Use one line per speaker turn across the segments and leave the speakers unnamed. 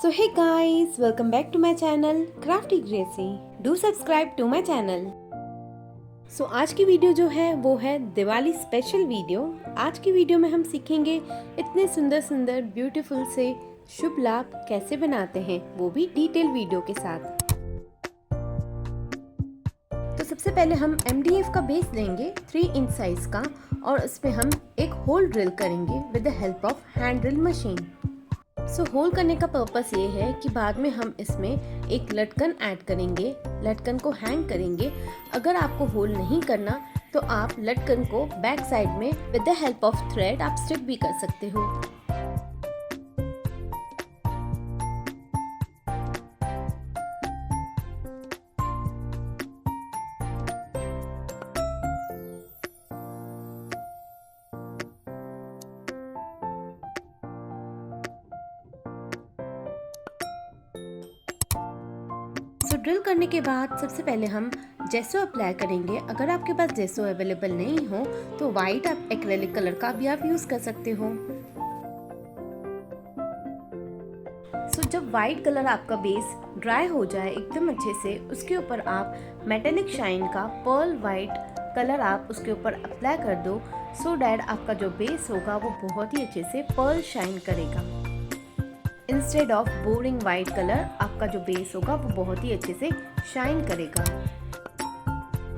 So hey guys, welcome back to my channel Crafty Gracie. Do subscribe to my channel. So आज की video जो है वो है दिवाली स्पेशल वीडियो। आज की वीडियो में हम सीखेंगे इतने सुंदर सुंदर ब्यूटीफुल से शुभ लाभ कैसे बनाते हैं, वो भी डिटेल वीडियो के साथ। तो सबसे पहले हम MDF का बेस लेंगे 3 इंच साइज का और उसमें हम एक होल ड्रिल करेंगे with the help of hand drill machine. So hole करने का पर्पस ये है कि बाद में हम इसमें एक लटकन ऐड करेंगे, लटकन को हैंग करेंगे। अगर आपको होल नहीं करना तो आप लटकन को बैक साइड में with the help of thread आप स्टिक भी कर सकते हो। तो ड्रिल करने के बाद सबसे पहले हम जेसो अप्लाई करेंगे। अगर आपके पास जेसो अवेलेबल नहीं हो तो वाइट आप एक्रेलिक कलर का भी आप यूज कर सकते हो। सो जब वाइट कलर आपका बेस ड्राई हो जाए एकदम अच्छे से, उसके ऊपर आप मेटेलिक शाइन का पर्ल वाइट कलर आप उसके ऊपर अप्लाई कर दो, सो डैट आपका जो बेस होगा वो बहुत ही अच्छे से पर्ल शाइन करेगा। Instead of boring white colour आपका जो बेस होगा वो बहुत ही अच्छे से शाइन करेगा।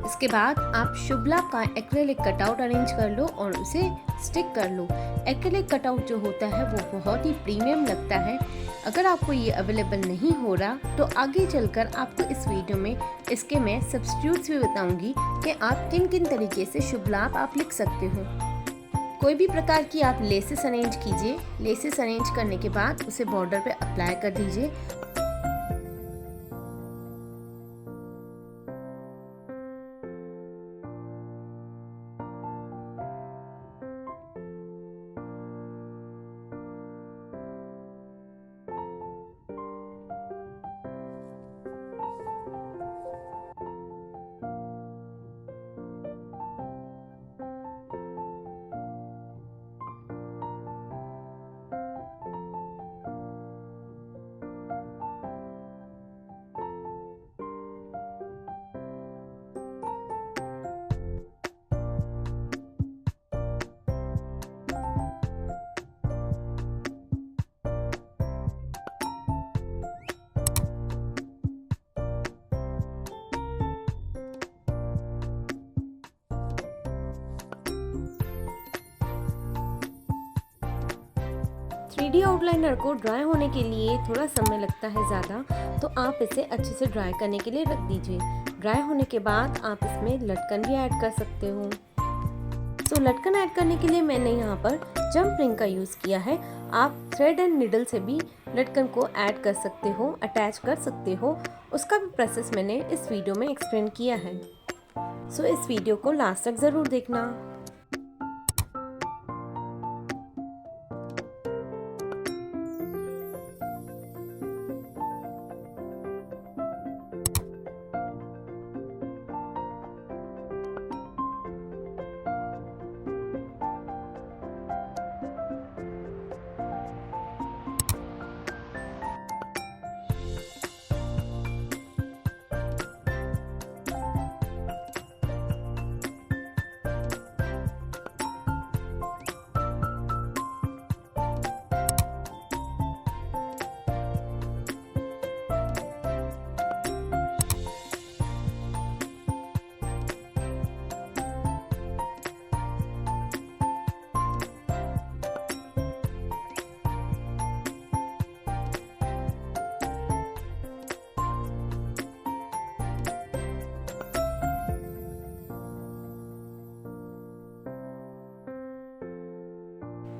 इसके बाद आप शुभ लाभ का एक्रेलिक कटआउट अरेंज कर लो और उसे स्टिक कर लो। एक्रेलिक कटआउट जो होता है वो बहुत ही प्रीमियम लगता है। अगर आपको ये अवेलेबल नहीं हो रहा तो आगे चलकर आपको इस वीडियो में इसके मैं सब्स्टिट्यूट्स भी बताऊंगी कि आप किन किन तरीके से शुभ लाभ आप लिख सकते हो। कोई भी प्रकार की आप लेसेस अरेंज कीजिए। लेसेस अरेंज करने के बाद उसे बॉर्डर पे अप्लाई कर दीजिए। थ्री आउटलाइनर को ड्राई होने के लिए थोड़ा समय लगता है ज़्यादा, तो आप इसे अच्छे से ड्राई करने के लिए रख दीजिए। ड्राई होने के बाद आप इसमें लटकन भी ऐड कर सकते हो। सो लटकन ऐड करने के लिए मैंने यहाँ पर जंप रिंग का यूज़ किया है। आप थ्रेड एंड निडल से भी लटकन को ऐड कर सकते हो, अटैच कर सकते हो। उसका भी प्रोसेस मैंने इस वीडियो में एक्सप्लेन किया है। सो इस वीडियो को लास्ट तक ज़रूर देखना।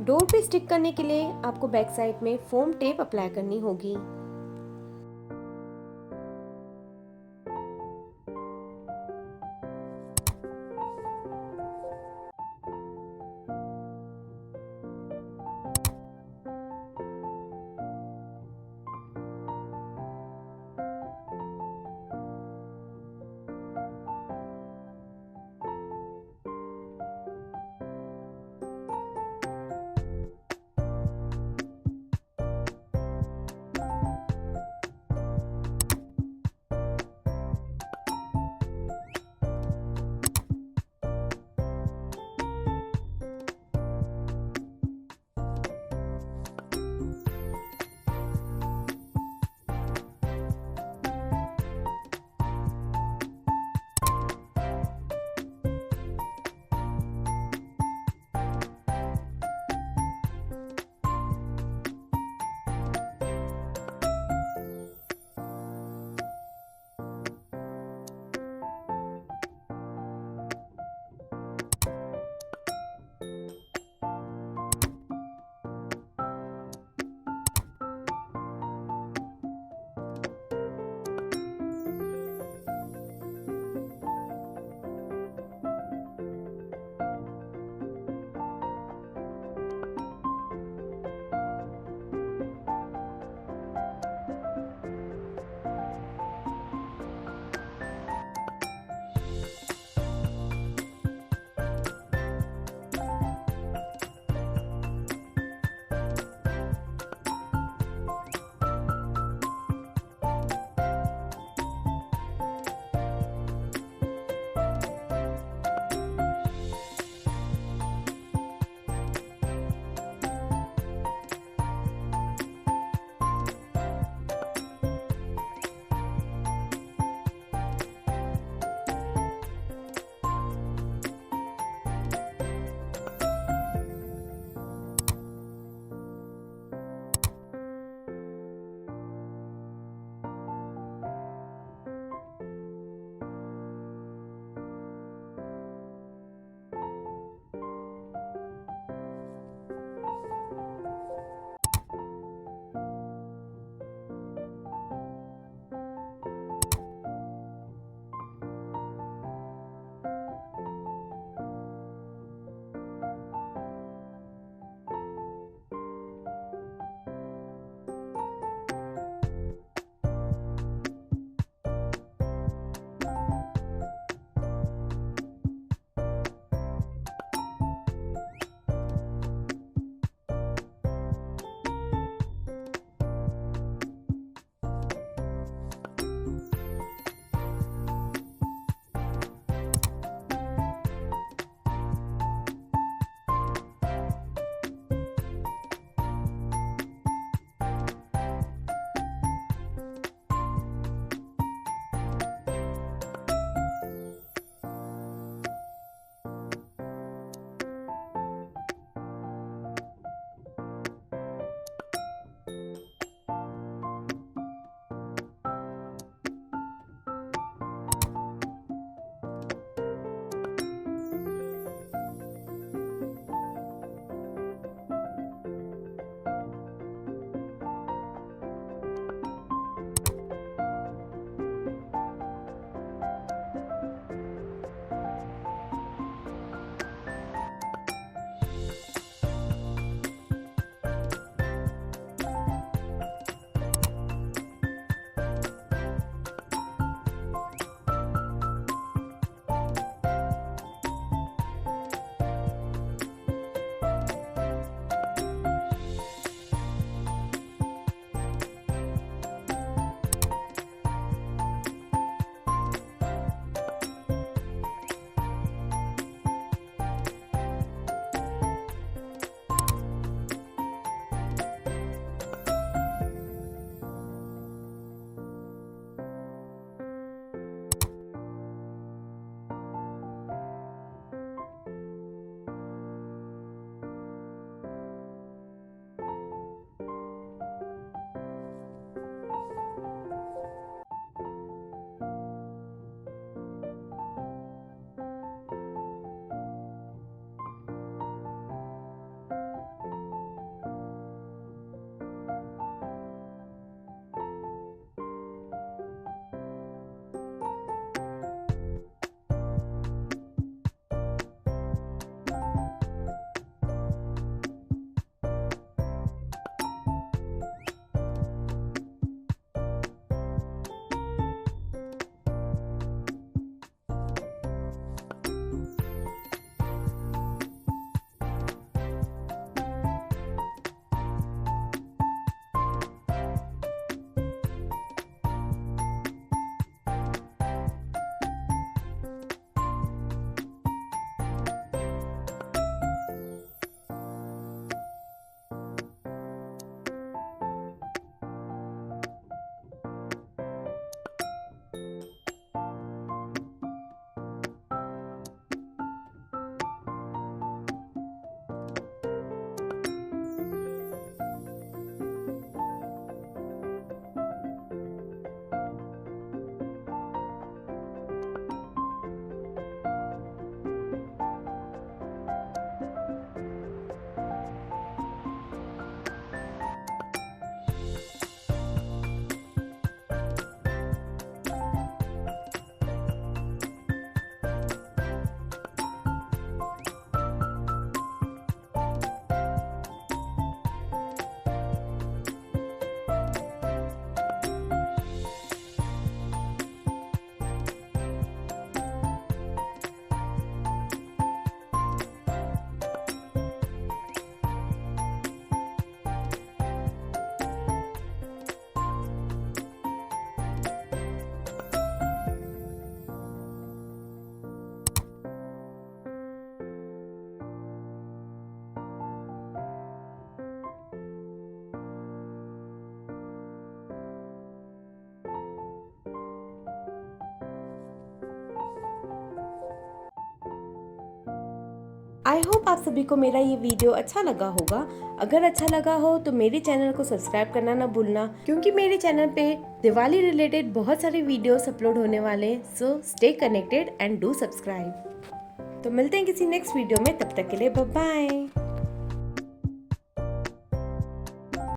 डोर पे स्टिक करने के लिए आपको बैक साइड में फोम टेप अप्लाई करनी होगी। आई होप आप सभी को मेरा ये वीडियो अच्छा लगा होगा। अगर अच्छा लगा हो तो मेरे चैनल को सब्सक्राइब करना ना भूलना, क्योंकि मेरे चैनल पे दिवाली रिलेटेड बहुत सारे वीडियोस अपलोड होने वाले हैं। So stay connected and do subscribe. तो मिलते हैं किसी नेक्स्ट वीडियो में, तब तक के लिए बाय बाय।